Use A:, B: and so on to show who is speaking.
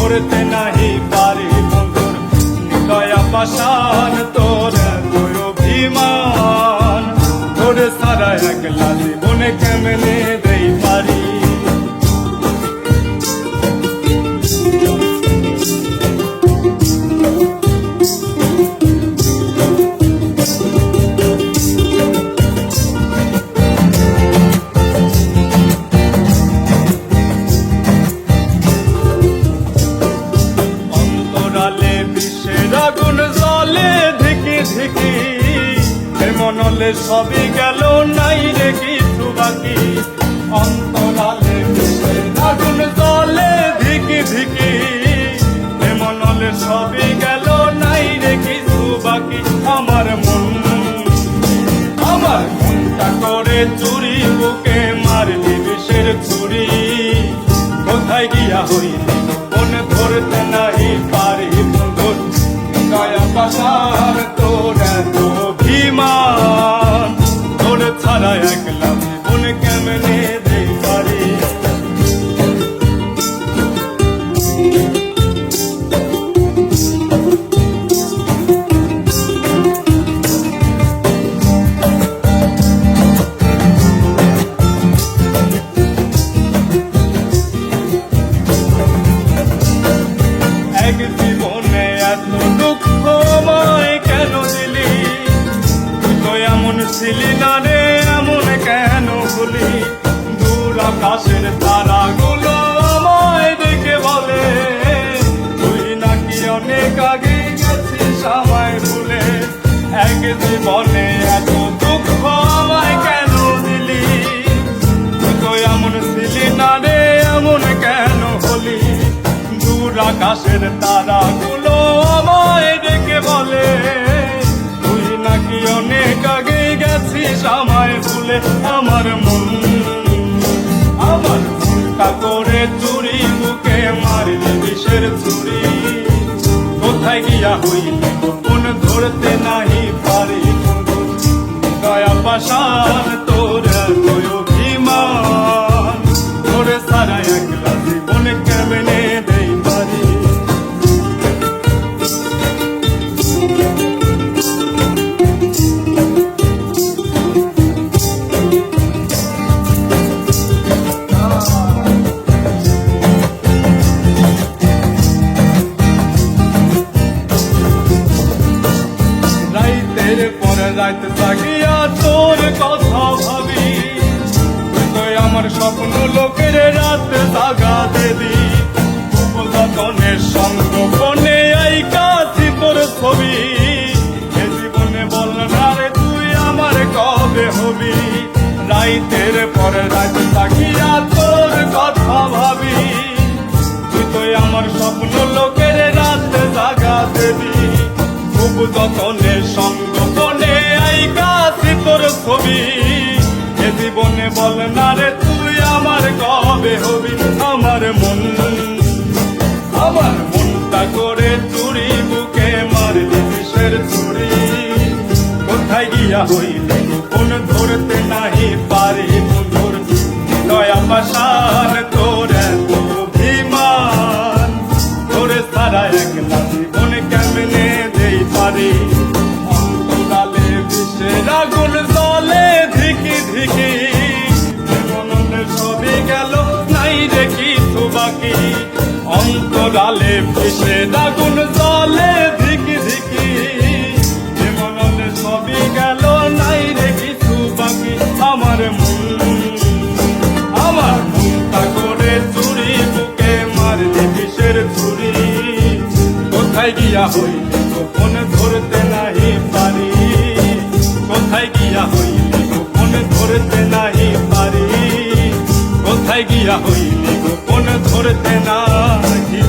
A: ধরতে নাহি পারি বন্ধুর দয়া পাশান তোর অভিমান তোর সারা একলা জীবনে কেমনে দেই পারি। আগুন জলে ধিকি ধিকি মনলে সবই গেল নাই রে কিছু বাকি। অন্তরালে আগুন জলে ধিকি ধিকি মনলে সবই গেল নাই রে কিছু বাকি। আমার মনটা করে চুরি বুকে মারলি বিষের ছুরি কোথায় গিয়া হইলি মন ধরতে নাহি পারি বন্ধুর দয়া পাশান তোর অভিমান তোর ছাড়া একলা জীবন কেমনে দেই পারি। এক জীবনে এত দুঃখ আমায় কেন দিলি তুই তো এমন ছিলি না রে এমন কেন ভুলি। দূর আকাশের তারাগুলো আমায় দেখে বলে তুই নাকি অনেক আগে গেছিস আমায় ভুলে। এক জীবনে এত দুঃখ আমায় কেন দিলি তুই তো এমন ছিলি না রে এমন কেন হলি। আকাশের তারাগুলো আমায় ডেকে বলে তুই নাকি অনেক আগে গেছিস আমায় ভুলে। আমার মনটা করে চুরি বুকে মারলি বিষের ছুরি কোথায় গিয়া হইলি কোন ধরতে নাহি পারি দয়া পাশান তোর অভিমান তোরে সারা একলা জীবন কেমনে দেই পারি। রাইতের পরে রাত জাগিয়া তোর কথা ভাবি তুই আমার স্বপ্ন লোকের রাত জাগা দেবি। যতনের সঙ্গ বনে আইকাছি তোর ছবি এ জীবনে বল না রে তুই আমার কবে হবি। রাইতের পরে রাত জাগিয়া তোর কথা ভাবি তুই তো আমার স্বপ্ন লোকের রাত জাগা দেবি। খুব যতনের সঙ্গ বনে আইকাছি তোর ছবি এ জীবনে বল না রে তুই আমার কবে হবি। আমার মনটা করে চুরি বুকে মারলি বিষের ছুরি কোথায় গিয়া হইলি কোন ধরতে নাহি পারি বন্ধুর দয়া পাশান তোর অভিমান তোরে সারা একলা জীবন কেমনে দেই পারি। অন্তরালে বিষের আগুন জলে ধিকি ধিকি মনলে সবই গেল নাই রে কিছু বাকি। অন্তরালে বিষের আগুন জলে ধিকি ধিকি মনলে সবই গেল নাই রে কিছু বাকি। আমার মনটা করে চুরি বুকে মারলি বিষের ছুরি কোথায় গিয়া হইলি কোন ধরতে নাহি পারি কোথায় গিয়া হইলি কোন ধরতে নাহি পারি কোথায় গিয়া হইলি কোন ধরতে নাহি।